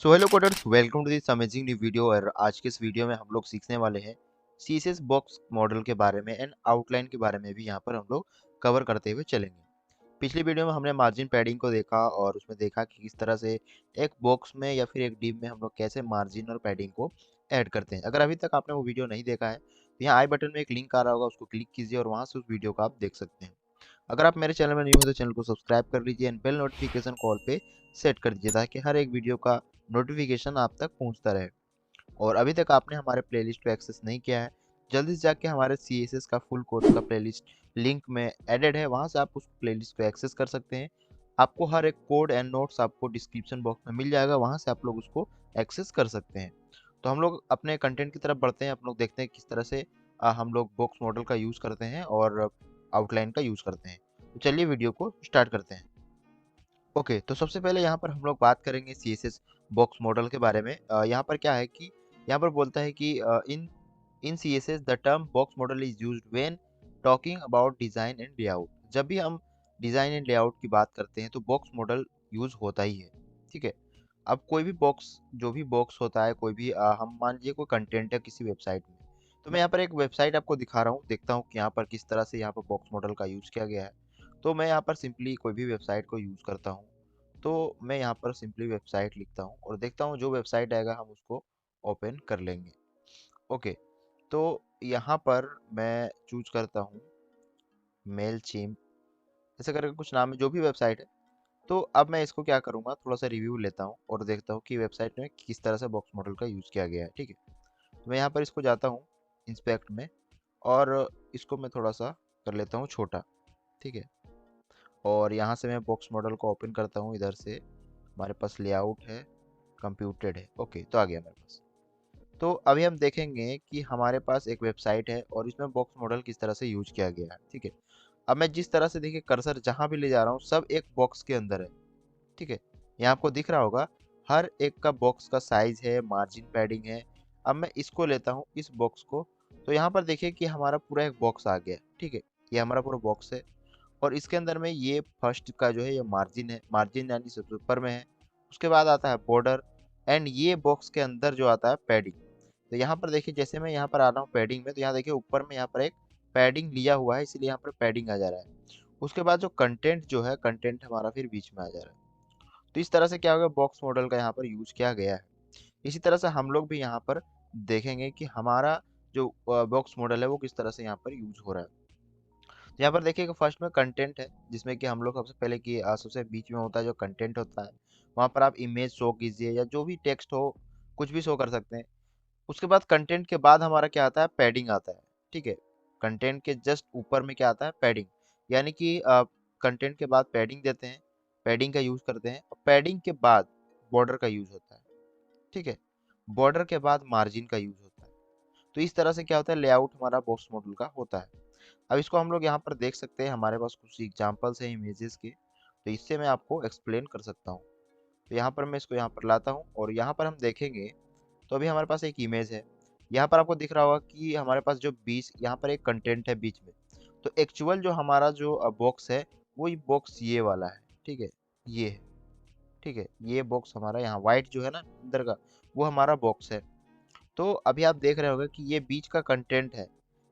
So hello coders, welcome to this amazing new video. और आज के इस वीडियो में हम लोग सीखने वाले हैं सीएसएस बॉक्स मॉडल के बारे में एंड आउटलाइन के बारे में भी यहाँ पर हम लोग कवर करते हुए चलेंगे। पिछली वीडियो में हमने मार्जिन पैडिंग को देखा और उसमें देखा कि किस तरह से एक बॉक्स में या फिर एक डिव में हम लोग कैसे मार्जिन और पैडिंग को ऐड करते हैं। अगर अभी तक आपने वो वीडियो नहीं देखा है तो यहाँ आई बटन में एक लिंक आ रहा होगा, उसको क्लिक कीजिए और वहाँ से उस वीडियो को आप देख सकते हैं। अगर आप मेरे चैनल में न्यू हो तो चैनल को सब्सक्राइब कर लीजिए एंड बेल नोटिफिकेशन कॉल पे सेट कर दीजिए ताकि हर एक वीडियो का नोटिफिकेशन आप तक पहुंचता रहे। और अभी तक आपने हमारे प्लेलिस्ट को एक्सेस नहीं किया है, जल्दी से जाके हमारे सीएसएस का फुल कोर्स का प्लेलिस्ट लिंक में एडेड है, वहां से आप उस प्लेलिस्ट को एक्सेस कर सकते हैं। आपको हर एक कोड एंड नोट्स आपको डिस्क्रिप्शन बॉक्स में मिल जाएगा, वहां से आप लोग उसको एक्सेस कर सकते हैं। तो हम लोग अपने कंटेंट की तरफ बढ़ते हैं। आप लोग देखते हैं किस तरह से हम लोग बॉक्स मॉडल का यूज़ करते हैं और आउटलाइन का यूज़ करते हैं। तो चलिए वीडियो को स्टार्ट करते हैं। ओके, तो सबसे पहले यहाँ पर हम लोग बात करेंगे सीएसएस बॉक्स मॉडल के बारे में। यहाँ पर क्या है कि यहाँ पर बोलता है कि in in CSS the term box model is used when talking about design and layout. जब भी हम डिजाइन एंड लेआउट की बात करते हैं तो बॉक्स मॉडल यूज होता ही है। ठीक है। अब कोई भी बॉक्स, जो भी बॉक्स होता है, कोई भी हम मान लीजिए कोई कंटेंट है किसी वेबसाइट में, तो मैं यहाँ पर एक वेबसाइट आपको दिखा रहा हूँ, देखता हूँ कि यहाँ पर किस तरह से यहाँ पर बॉक्स मॉडल का यूज किया गया है। तो मैं यहाँ पर सिंपली कोई भी वेबसाइट को यूज करता हूँ। तो मैं यहाँ पर सिंपली वेबसाइट लिखता हूँ और देखता हूँ जो वेबसाइट आएगा हम उसको ओपन कर लेंगे। ओके, तो यहाँ पर मैं चूज करता हूँ मेल चिम्प, ऐसे करके कुछ नाम है जो भी वेबसाइट है। तो अब मैं इसको क्या करूँगा, थोड़ा सा रिव्यू लेता हूँ और देखता हूँ कि वेबसाइट में किस तरह से बॉक्स मॉडल का यूज़ किया गया है। ठीक है, तो मैं यहाँ पर इसको जाता हूँ इंस्पेक्ट में और इसको मैं थोड़ा सा कर लेता हूँ छोटा। ठीक है, और यहाँ से मैं बॉक्स मॉडल को ओपन करता हूँ। इधर से हमारे पास लेआउट है, कंप्यूटेड है। ओके, तो आ गया मेरे पास। तो अभी हम देखेंगे कि हमारे पास एक वेबसाइट है और इसमें बॉक्स मॉडल किस तरह से यूज किया गया है। ठीक है, अब मैं जिस तरह से देखिए कर्सर जहां भी ले जा रहा हूँ सब एक बॉक्स के अंदर है। ठीक है, यहाँ आपको दिख रहा होगा हर एक का बॉक्स का साइज है, मार्जिन पैडिंग है। अब मैं इसको लेता हूँ इस बॉक्स को, तो यहाँ पर देखिए कि हमारा पूरा एक बॉक्स आ गया। ठीक है, ये हमारा पूरा बॉक्स है और इसके अंदर में ये फर्स्ट का जो है ये मार्जिन है, मार्जिन यानी सबसे ऊपर में है। उसके बाद आता है बॉर्डर एंड ये बॉक्स के अंदर जो आता है पैडिंग। तो यहाँ पर देखिए जैसे मैं यहाँ पर आ रहा हूँ पैडिंग में, तो यहाँ देखिए ऊपर में यहाँ पर एक पैडिंग लिया हुआ है, इसलिए यहाँ पर पैडिंग आ जा रहा है। उसके बाद जो कंटेंट जो है, कंटेंट हमारा फिर बीच में आ जा रहा है। तो इस तरह से क्या होगा, बॉक्स मॉडल का यहाँ पर यूज किया गया है। इसी तरह से हम लोग भी यहाँ पर देखेंगे कि हमारा जो बॉक्स मॉडल है वो किस तरह से यहाँ पर यूज हो रहा है। यहाँ पर देखिए कि फर्स्ट में कंटेंट है, जिसमें कि हम लोग सबसे पहले कि सबसे बीच में होता है जो कंटेंट होता है, वहाँ पर आप इमेज शो कीजिए या जो भी टेक्स्ट हो, कुछ भी शो कर सकते हैं। उसके बाद कंटेंट के बाद हमारा क्या आता है, पैडिंग आता है। ठीक है, कंटेंट के जस्ट ऊपर में क्या आता है, पैडिंग। यानी कि कंटेंट के बाद पैडिंग देते हैं, पैडिंग का यूज करते हैं और पैडिंग के बाद बॉर्डर का यूज होता है। ठीक है, बॉर्डर के बाद मार्जिन का यूज होता है। तो इस तरह से क्या होता है, लेआउट हमारा बॉक्स मॉडल का होता है। अब इसको हम लोग यहाँ पर देख सकते हैं, हमारे पास कुछ एग्जांपल्स हैं इमेजेस के, तो इससे मैं आपको एक्सप्लेन कर सकता हूँ। तो यहाँ पर मैं इसको यहाँ पर लाता हूँ और यहाँ पर हम देखेंगे तो अभी हमारे पास एक इमेज है। यहाँ पर आपको दिख रहा होगा कि हमारे पास जो बीच यहाँ पर एक कंटेंट है बीच में। तो एक्चुअल जो हमारा जो बॉक्स है वो बॉक्स ये वाला है। ठीक है, ये है। ठीक है, ये बॉक्स हमारा यहाँ व्हाइट जो है ना अंदर का, वो हमारा बॉक्स है। तो अभी आप देख रहे होंगे कि ये बीच का कंटेंट है,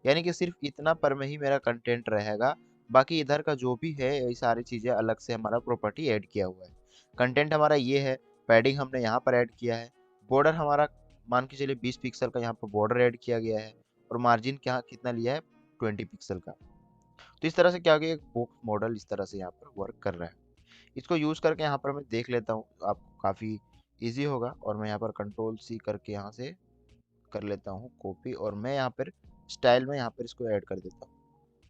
यानी कि सिर्फ इतना पर में ही मेरा कंटेंट रहेगा। बाकी इधर का जो भी है ये सारी चीज़ें अलग से हमारा प्रॉपर्टी ऐड किया हुआ है। कंटेंट हमारा ये है, पैडिंग हमने यहाँ पर ऐड किया है, बॉर्डर हमारा मान के चलिए 20 पिक्सल का यहाँ पर बॉर्डर ऐड किया गया है और मार्जिन क्या कितना लिया है, 20 पिक्सल का। तो इस तरह से क्या हो गया, एक बॉक्स मॉडल इस तरह से यहाँ पर वर्क कर रहा है। इसको यूज़ करके यहाँ पर मैं देख लेता हूँ, आपको काफ़ी ईजी होगा। और मैं यहाँ पर कंट्रोल सी करके यहाँ से कर लेता हूँ कॉपी और मैं यहाँ पर स्टाइल में यहाँ पर इसको ऐड कर देता हूँ।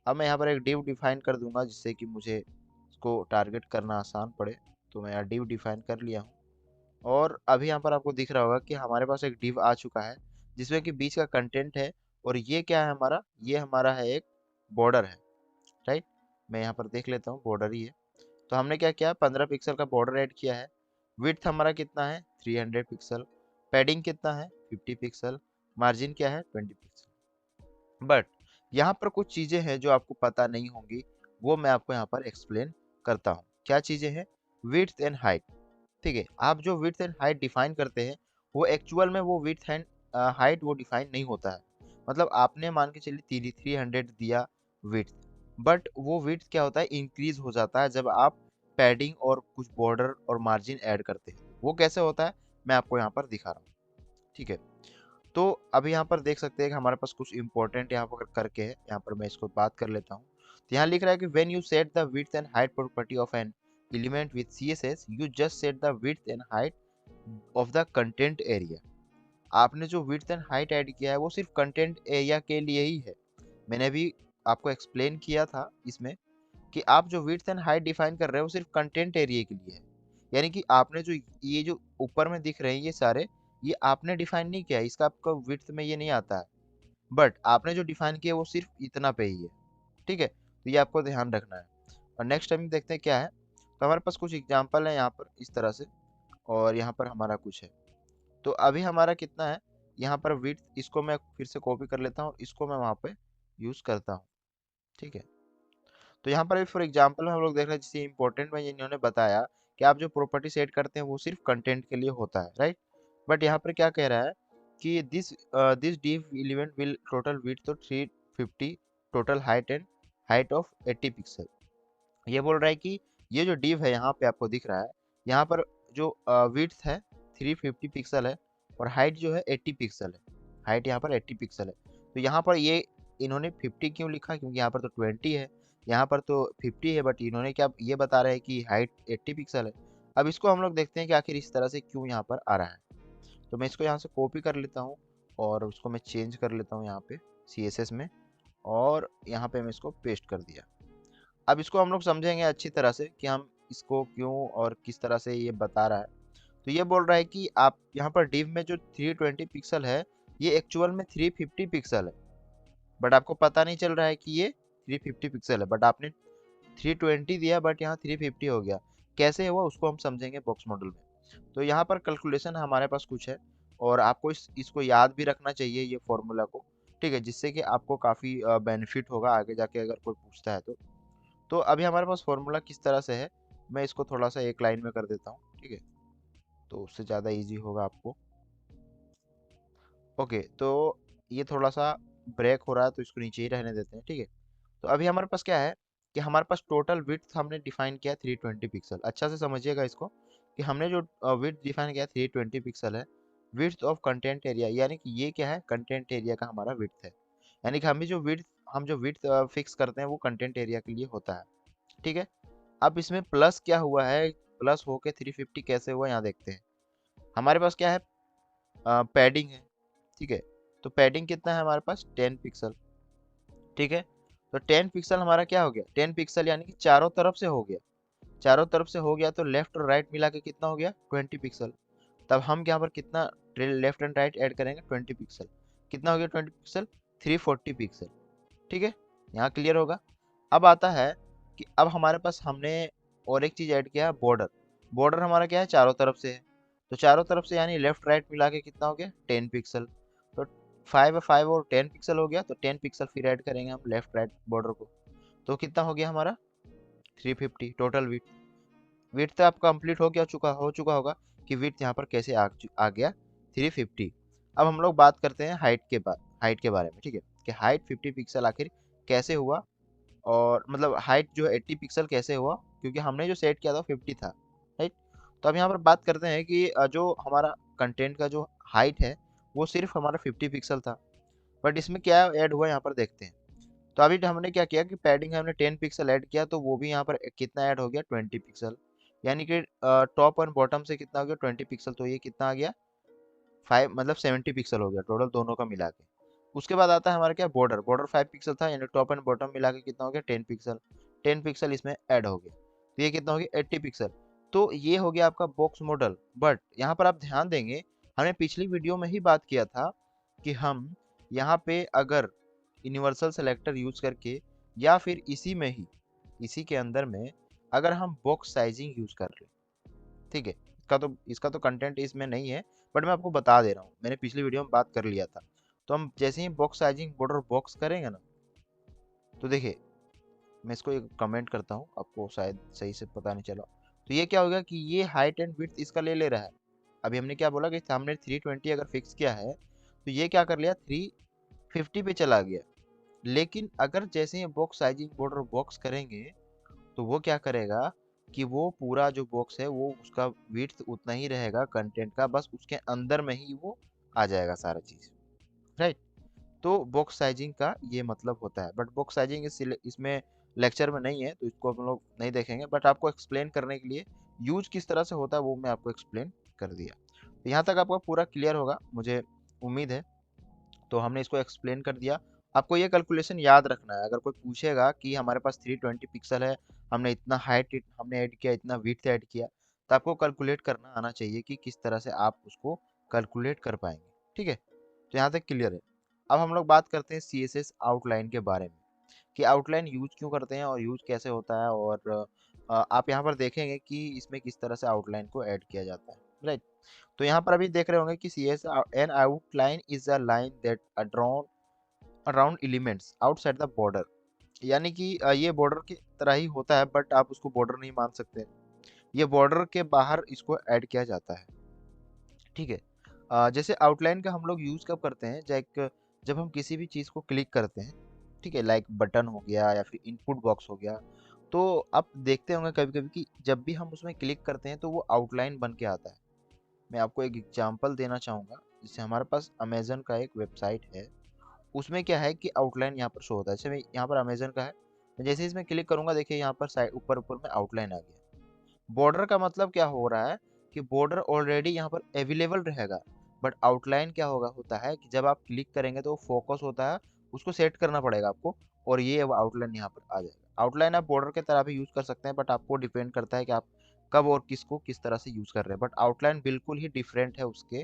अब मैं यहाँ पर एक डिव डिफाइन कर दूंगा जिससे कि मुझे इसको टारगेट करना आसान पड़े। तो मैं यहाँ डिव डिफाइन कर लिया हूँ और अभी यहाँ पर आपको दिख रहा होगा कि हमारे पास एक डिव आ चुका है जिसमें कि बीच का कंटेंट है और ये क्या है हमारा, ये हमारा है एक बॉर्डर है। राइट, मैं यहाँ पर देख लेता हूँ बॉर्डर ही है। तो हमने क्या किया, 15 पिक्सल का बॉर्डर ऐड किया है। विड्थ हमारा कितना है, 300 पिक्सल। पैडिंग कितना है, 50 पिक्सल। मार्जिन क्या है, 20 पिक्सल। बट यहाँ पर कुछ चीज़ें हैं जो आपको पता नहीं होंगी, वो मैं आपको यहाँ पर एक्सप्लेन करता हूँ। क्या चीज़ें हैं, विड्थ एंड हाइट। ठीक है। आप जो विड्थ एंड हाइट डिफाइन करते हैं वो एक्चुअल में वो विड्थ एंड हाइट वो डिफाइन नहीं होता है। मतलब आपने मान के चलिए 300 दिया विड्थ, बट वो विड्थ क्या होता है, इंक्रीज हो जाता है जब आप पैडिंग और कुछ बॉर्डर और मार्जिन ऐड करते हैं। वो कैसे होता है मैं आपको यहाँ पर दिखा रहा हूँ। ठीक है। तो अभी यहाँ पर देख सकते हैं कि हमारे पास कुछ इंपॉर्टेंट यहाँ पर करके है, यहाँ पर मैं इसको बात कर लेता हूँ। तो यहाँ लिख रहा है कि when you set the width and height property of an element with CSS you just set the width and height of the content area. आपने जो विड्थ एंड हाइट ऐड किया है वो सिर्फ कंटेंट एरिया के लिए ही है। मैंने भी आपको एक्सप्लेन किया था इसमें कि आप जो विड्थ एंड हाइट डिफाइन कर रहे हो वो सिर्फ कंटेंट एरिया के लिए है। यानी कि आपने जो ये जो ऊपर में दिख रहे हैं ये सारे, ये आपने डिफाइन नहीं किया है, इसका आपका विड्थ में ये नहीं आता है, बट आपने जो डिफाइन किया है वो सिर्फ इतना पे ही है। ठीक है, तो ये आपको ध्यान रखना है। और नेक्स्ट टाइम देखते हैं क्या है। तो हमारे पास कुछ एग्जांपल है यहाँ पर इस तरह से, और यहाँ पर हमारा कुछ है। तो अभी हमारा कितना है यहाँ पर विड्थ, इसको मैं फिर से कॉपी कर लेता हूँ और इसको मैं वहाँ पे यूज करता हूँ। ठीक है। तो यहाँ पर फॉर एग्जांपल हम लोग देख रहे हैं, जैसे इंपॉर्टेंट में इन्होंने बताया कि आप जो प्रॉपर्टी सेट करते हैं वो सिर्फ कंटेंट के लिए होता है, राइट। बट यहाँ पर क्या कह रहा है कि this div element will total width तो 350, total height and height of 80 pixel. ये बोल रहा है कि ये जो div है यहाँ पे आपको दिख रहा है, यहाँ पर जो width है 350 पिक्सल है और हाइट जो है 80 पिक्सल है। हाइट यहाँ पर 80 पिक्सल है। तो यहाँ पर ये इन्होंने 50 क्यों लिखा, क्योंकि यहाँ पर तो 20 है, यहाँ पर तो 50 है, बट इन्होंने क्या ये बता रहे हैं कि हाइट 80 पिक्सल है। अब इसको हम लोग देखते हैं कि आखिर इस तरह से क्यों यहाँ पर आ रहा है। तो मैं इसको यहाँ से कॉपी कर लेता हूँ और उसको मैं चेंज कर लेता हूँ यहाँ पे CSS में, और यहाँ पे मैं इसको पेस्ट कर दिया। अब इसको हम लोग समझेंगे अच्छी तरह से कि हम इसको क्यों और किस तरह से ये बता रहा है। तो ये बोल रहा है कि आप यहाँ पर div में जो 320 पिक्सल है ये एक्चुअल में 350 पिक्सल है, बट आपको पता नहीं चल रहा है कि ये 350 पिक्सल है, बट आपने 320 दिया बट यहाँ 350 हो गया। कैसे हुआ उसको हम समझेंगे बॉक्स मॉडल में। तो यहाँ पर कैलकुलेशन हमारे पास कुछ है, और आपको इसको याद भी रखना चाहिए ये फॉर्मूला को। ठीक है, जिससे कि आपको काफ़ी बेनिफिट होगा आगे जाके अगर कोई पूछता है तो। तो अभी हमारे पास फॉर्मूला किस तरह से है, मैं इसको थोड़ा सा एक लाइन में कर देता हूँ। ठीक है, तो उससे ज़्यादा इजी होगा आपको। ओके, तो ये थोड़ा सा ब्रेक हो रहा है तो इसको नीचे ही रहने देते हैं। ठीक है, तो अभी हमारे पास क्या है कि हमारे पास टोटल विड्थ हमने डिफाइन किया 320 पिक्सल। अच्छा से समझिएगा इसको कि हमने जो विड्थ डिफाइन किया 320 पिक्सल है। विड्थ ऑफ कंटेंट एरिया, यानी कि ये क्या है, कंटेंट एरिया का हमारा विड्थ है। यानी कि हम जो विड्थ फिक्स करते हैं वो कंटेंट एरिया के लिए होता है। ठीक है। अब इसमें प्लस क्या हुआ है, प्लस होके 350 कैसे हुआ यहाँ देखते हैं। हमारे पास क्या है, पैडिंग है। ठीक है, तो पैडिंग कितना है हमारे पास, 10 पिक्सल। ठीक है, तो 10 पिक्सल हमारा क्या हो गया, 10 पिक्सल यानी कि चारों तरफ से हो गया। चारों तरफ से हो गया तो लेफ्ट और राइट मिला के कितना हो गया, 20 पिक्सल। तब हम यहाँ पर कितना लेफ्ट एंड राइट ऐड करेंगे, 20 पिक्सल। कितना हो गया 20 पिक्सल, 340 पिक्सल। ठीक है, यहाँ क्लियर होगा। अब आता है कि अब हमारे पास हमने और एक चीज़ ऐड किया है, बॉर्डर। बॉर्डर हमारा क्या है, चारों तरफ से है। तो चारों तरफ से यानी लेफ्ट राइट मिला के कितना हो गया, 10 पिक्सल। तो 5 और 10 पिक्सल हो गया, तो 10 पिक्सल फिर ऐड करेंगे हम लेफ्ट राइट बॉर्डर को। तो कितना हो गया हमारा, 350 टोटल विड्थ। विड्थ तो आपका कंप्लीट हो चुका होगा कि विड्थ यहाँ पर कैसे आ गया 350। अब हम लोग बात करते हैं हाइट के बारे में। ठीक है, कि हाइट 50 पिक्सल आखिर कैसे हुआ, और मतलब हाइट जो है 80 पिक्सल कैसे हुआ, क्योंकि हमने जो सेट किया था 50 था, राइट। तो अब यहाँ पर बात करते हैं कि जो हमारा कंटेंट का जो हाइट है वो सिर्फ हमारा 50 पिक्सल था, बट इसमें क्या ऐड हुआ यहाँ पर देखते हैं। तो अभी हमने क्या किया कि पैडिंग हमने 10 पिक्सल ऐड किया, तो वो भी यहाँ पर कितना ऐड हो गया, 20 पिक्सल। यानी कि टॉप और बॉटम से कितना हो गया, 20 पिक्सल। तो ये कितना आ गया, 5 मतलब 70 पिक्सल हो गया टोटल दोनों का मिला के। उसके बाद आता है हमारा क्या, बॉर्डर। बॉर्डर 5 पिक्सल था, यानी टॉप एंड बॉटम मिला के कितना हो गया, 10 पिक्सल। 10 पिक्सल इसमें ऐड हो गया, तो ये कितना हो गया, 80 पिक्सल। तो ये हो गया आपका बॉक्स मॉडल। बट यहाँ पर आप ध्यान देंगे, हमने पिछली वीडियो में ही बात किया था कि हम यहाँ पे अगर यूनिवर्सल सेलेक्टर यूज करके, या फिर इसी के अंदर में अगर हम बॉक्स साइजिंग यूज कर ले। ठीक है, इसका तो कंटेंट इसमें नहीं है, बट मैं आपको बता दे रहा हूँ, मैंने पिछली वीडियो में बात कर लिया था। तो हम जैसे ही बॉक्स साइजिंग बॉर्डर बॉक्स करेंगे ना, तो देखिए मैं इसको एक कमेंट करता हूँ, आपको शायद सही से पता नहीं चला। तो ये क्या होगा कि ये हाइट एंड विड्थ इसका ले ले रहा है। अभी हमने क्या बोला कि हमने 320 अगर फिक्स किया है तो ये क्या कर लिया 350 पे चला गया। लेकिन अगर जैसे ही बॉक्स साइजिंग बॉर्डर बॉक्स करेंगे तो वो क्या करेगा कि वो पूरा जो बॉक्स है वो उसका विड्थ उतना ही रहेगा कंटेंट का, बस उसके अंदर में ही वो आ जाएगा सारा चीज, राइट। तो बॉक्स साइजिंग का ये मतलब होता है, बट बॉक्स साइजिंग इसमें लेक्चर में नहीं है तो इसको हम लोग नहीं देखेंगे, बट आपको एक्सप्लेन करने के लिए यूज किस तरह से होता है वो मैं आपको एक्सप्लेन कर दिया। तो यहाँ तक आपका पूरा क्लियर होगा मुझे उम्मीद है। तो हमने इसको एक्सप्लेन कर दिया। आपको ये कैलकुलेशन याद रखना है, अगर कोई पूछेगा कि हमारे पास 320 पिक्सल है, हमने इतना हाइट हमने ऐड किया, इतना विड्थ ऐड किया, तो आपको कैलकुलेट करना आना चाहिए कि किस तरह से आप उसको कैलकुलेट कर पाएंगे। ठीक है, तो यहाँ तक क्लियर है। अब हम लोग बात करते हैं CSS आउटलाइन के बारे में, कि आउटलाइन यूज क्यों करते हैं और यूज कैसे होता है, और आप यहाँ पर देखेंगे कि इसमें किस तरह से आउटलाइन को ऐड किया जाता है, राइट। तो यहाँ पर अभी देख रहे होंगे कि C S N outline is a line that drawn around elements outside the border. यानी कि ये बॉर्डर की तरह ही होता है, बट आप उसको बॉर्डर नहीं मान सकते, ये बॉर्डर के बाहर इसको ऐड किया जाता है। ठीक है, जैसे आउटलाइन का हम लोग यूज़ कब करते हैं, जब हम किसी भी चीज़ को क्लिक करते हैं, ठीक है, लाइक बटन हो गया या फिर इनपुट बॉक्स हो गया। तो आप देखते होंगे कभी कभी कि जब भी हम उसमें क्लिक करते हैं तो वो आउटलाइन बन के आता है। मैं आपको एक एग्जांपल देना चाहूँगा। जैसे हमारे पास अमेजन का एक वेबसाइट है, उसमें क्या है कि आउटलाइन यहाँ पर शो होता है। जैसे मैं यहाँ पर अमेजन का है, मैं जैसे ही इसमें क्लिक करूंगा देखिए यहाँ पर साइड ऊपर ऊपर में आउटलाइन आ गया। बॉर्डर का मतलब क्या हो रहा है कि बॉर्डर ऑलरेडी यहाँ पर अवेलेबल रहेगा, बट आउटलाइन क्या होता है कि जब आप क्लिक करेंगे तो फोकस होता है, उसको सेट करना पड़ेगा आपको, और ये आउटलाइन यहाँ पर आ जाएगा। आउटलाइन आप बॉर्डर की तरह भी यूज कर सकते हैं, बट आपको डिपेंड करता है कि आप कब और किसको किस तरह से यूज कर रहे हैं, बट आउटलाइन बिल्कुल ही डिफरेंट है उसके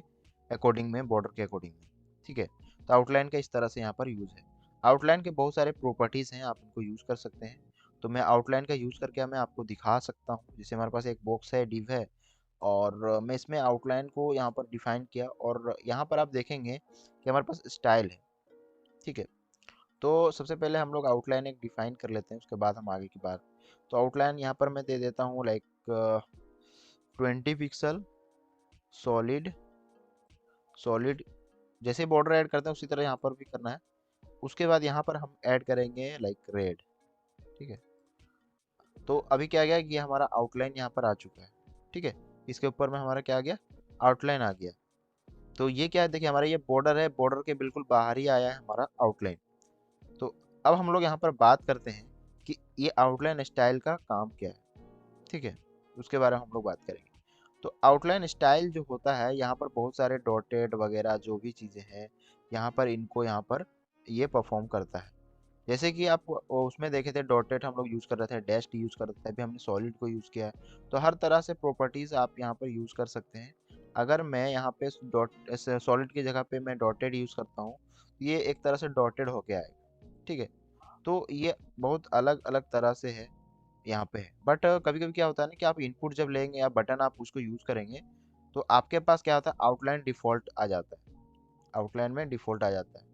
अकॉर्डिंग में, बॉर्डर के अकॉर्डिंग में। ठीक है, तो आउटलाइन का इस तरह से यहाँ पर यूज है। आउटलाइन के बहुत सारे प्रॉपर्टीज हैं, आप इनको यूज कर सकते हैं। तो मैं आउटलाइन का यूज़ करके मैं आपको दिखा सकता हूँ। जैसे हमारे पास एक बॉक्स है, डिव है, और मैं इसमें आउटलाइन को यहाँ पर डिफाइन किया, और यहाँ पर आप देखेंगे कि हमारे पास स्टाइल है। ठीक है, तो सबसे पहले हम लोग आउटलाइन एक डिफाइन कर लेते हैं, उसके बाद हम आगे की बात। तो आउटलाइन यहाँ पर मैं दे देता हूँ लाइक 20 पिक्सल सॉलिड। सॉलिड जैसे बॉर्डर ऐड करते हैं उसी तरह यहाँ पर भी करना है। उसके बाद यहाँ पर हम ऐड करेंगे लाइक रेड। ठीक है, तो अभी क्या गया कि हमारा आउटलाइन यहाँ पर आ चुका है। ठीक है, इसके ऊपर में हमारा क्या आ गया, आउटलाइन आ गया। तो ये क्या है, देखिए हमारा ये बॉर्डर है, बॉर्डर के बिल्कुल बाहर ही आया है हमारा आउटलाइन। तो अब हम लोग यहाँ पर बात करते हैं कि ये आउटलाइन स्टाइल का काम क्या है। ठीक है, उसके बारे में हम लोग बात करेंगे। तो आउटलाइन स्टाइल जो होता है, यहाँ पर बहुत सारे डॉटेड वगैरह जो भी चीज़ें हैं, यहाँ पर इनको यहाँ पर ये परफॉर्म करता है। जैसे कि आप उसमें देखे थे डॉटेड हम लोग यूज़ कर रहे थे, डैश्ड यूज़ कर रहे थे, अभी हमने सॉलिड को यूज़ किया है। तो हर तरह से प्रॉपर्टीज़ आप यहाँ पर यूज़ कर सकते हैं। अगर मैं यहाँ पे डॉट सॉलिड की जगह पे मैं डॉटेड यूज़ करता हूँ, ये एक तरह से डॉटेड होके आएगा। ठीक है, तो ये बहुत अलग अलग तरह से है यहाँ पे है। बट कभी कभी क्या होता है ना कि आप इनपुट जब लेंगे या बटन आप उसको यूज़ करेंगे, तो आपके पास क्या होता है, आउटलाइन डिफ़ॉल्ट आ जाता है, आउटलाइन में डिफ़ॉल्ट आ जाता है।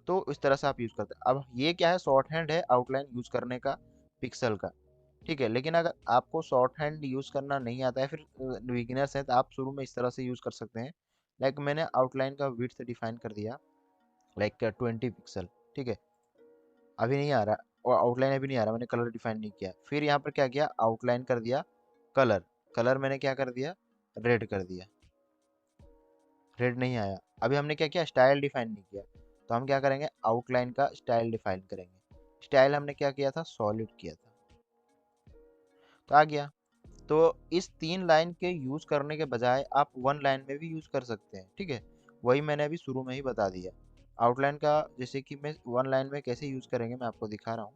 तो इस तरह से आप यूज़ करते हैं। अब ये क्या है, शॉर्ट हैंड है आउटलाइन यूज़ करने का पिक्सल का। ठीक है, लेकिन अगर आपको शॉर्ट हैंड यूज़ करना नहीं आता है, फिर बिगिनर्स हैं, तो आप शुरू में इस तरह से यूज़ कर सकते हैं। लाइक मैंने आउटलाइन का विड्थ डिफाइन कर दिया लाइक 20 पिक्सल। ठीक है, अभी नहीं आ रहा, और आउटलाइन अभी नहीं आ रहा, मैंने कलर डिफाइन नहीं किया। फिर यहाँ पर क्या किया, आउटलाइन कर दिया कलर। कलर मैंने क्या कर दिया, रेड कर दिया। रेड नहीं आया। अभी हमने क्या किया, स्टाइल डिफाइन नहीं किया, तो हम क्या करेंगे, आउटलाइन का स्टाइल डिफाइन करेंगे। स्टाइल हमने क्या किया था, सॉलिड किया था, तो आ गया। तो इस 3 लाइन के यूज करने के बजाय आप 1 लाइन में भी यूज कर सकते हैं। ठीक है, वही मैंने अभी शुरू में ही बता दिया। आउटलाइन का जैसे कि मैं 1 लाइन में कैसे यूज करेंगे मैं आपको दिखा रहा हूँ।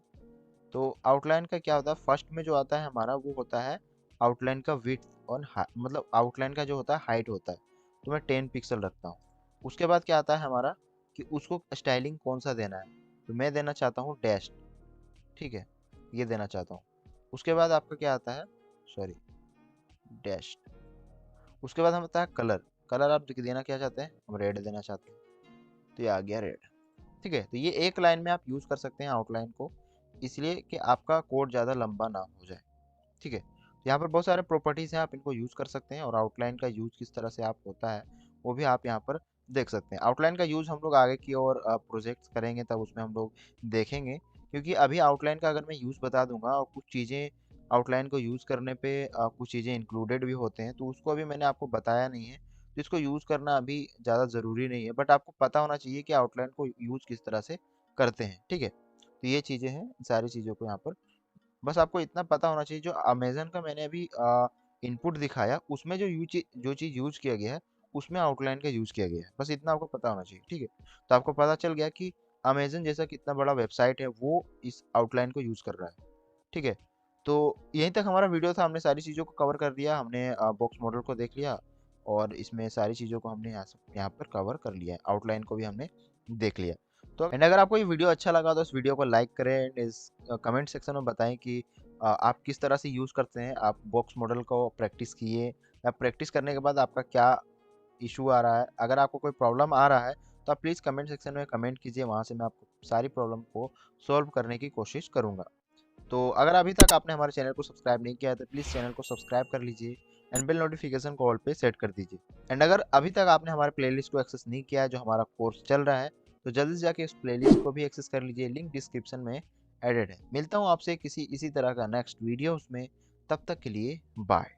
तो आउटलाइन का क्या होता है, फर्स्ट में जो आता है हमारा वो होता है आउटलाइन का विड्थ और मतलब आउटलाइन का जो होता है हाइट होता है, तो मैं 10 पिक्सल रखता हूँ। उसके बाद क्या आता है हमारा कि उसको स्टाइलिंग कौन सा देना है, तो मैं देना चाहता हूँ डैश। ठीक है, ये देना चाहता हूँ। उसके बाद आपका क्या आता है, सॉरी, डैश। उसके बाद हम आता है कलर। कलर आप देना क्या चाहते हैं, हम रेड देना चाहते हैं, तो ये आ गया रेड। ठीक है, तो ये एक लाइन में आप यूज़ कर सकते हैं आउटलाइन को, इसलिए कि आपका कोड ज़्यादा लंबा ना हो जाए। ठीक है, तो यहाँ पर बहुत सारे प्रॉपर्टीज़ हैं, आप इनको यूज़ कर सकते हैं और आउटलाइन का यूज़ किस तरह से आप होता है वो भी आप यहाँ पर देख सकते हैं। आउटलाइन का यूज़ हम लोग आगे की ओर प्रोजेक्ट्स करेंगे तब उसमें हम लोग देखेंगे, क्योंकि अभी आउटलाइन का अगर मैं यूज़ बता दूंगा और कुछ चीज़ें आउटलाइन को यूज़ करने पे कुछ चीज़ें इंक्लूडेड भी होते हैं, तो उसको अभी मैंने आपको बताया नहीं है, तो इसको यूज़ करना अभी ज़्यादा ज़रूरी नहीं है, बट आपको पता होना चाहिए कि आउटलाइन को यूज़ किस तरह से करते हैं, ठीक है। तो ये चीज़ें हैं, सारी चीज़ों को यहाँ पर बस आपको इतना पता होना चाहिए। जो अमेज़न का मैंने अभी इनपुट दिखाया उसमें जो चीज़ यूज़ किया गया है उसमें आउटलाइन का यूज़ किया गया है, बस इतना आपको पता होना चाहिए, ठीक है। तो आपको पता चल गया कि अमेज़न जैसा कितना बड़ा वेबसाइट है वो इस आउटलाइन को यूज़ कर रहा है, ठीक है। तो यहीं तक हमारा वीडियो था, हमने सारी चीज़ों को कवर कर दिया, हमने बॉक्स मॉडल को देख लिया और इसमें सारी चीज़ों को हमने यहाँ पर कवर कर लिया है, आउटलाइन को भी हमने देख लिया। तो एंड अगर आपको ये वीडियो अच्छा लगा तो इस वीडियो को लाइक करें एंड इस कमेंट सेक्शन में बताएं कि आप किस तरह से यूज़ करते हैं, आप बॉक्स मॉडल को प्रैक्टिस किए या प्रैक्टिस करने के बाद आपका क्या इशू आ रहा है। अगर आपको कोई प्रॉब्लम आ रहा है तो आप प्लीज़ कमेंट सेक्शन में कमेंट कीजिए, वहाँ से मैं आपको सारी प्रॉब्लम को सॉल्व करने की कोशिश करूँगा। तो अगर अभी तक आपने हमारे चैनल को सब्सक्राइब नहीं किया है तो प्लीज़ चैनल को सब्सक्राइब कर लीजिए एंड बेल नोटिफिकेशन को ऑल पे सेट कर दीजिए। एंड अगर अभी तक आपने हमारे प्लेलिस्ट को एक्सेस नहीं किया है जो हमारा कोर्स चल रहा है, तो जल्दी से जाके उस प्लेलिस्ट को भी एक्सेस कर लीजिए, लिंक डिस्क्रिप्शन में एडेड है। मिलता हूँ आपसे किसी इसी तरह का नेक्स्ट वीडियो उसमें, तब तक के लिए बाय।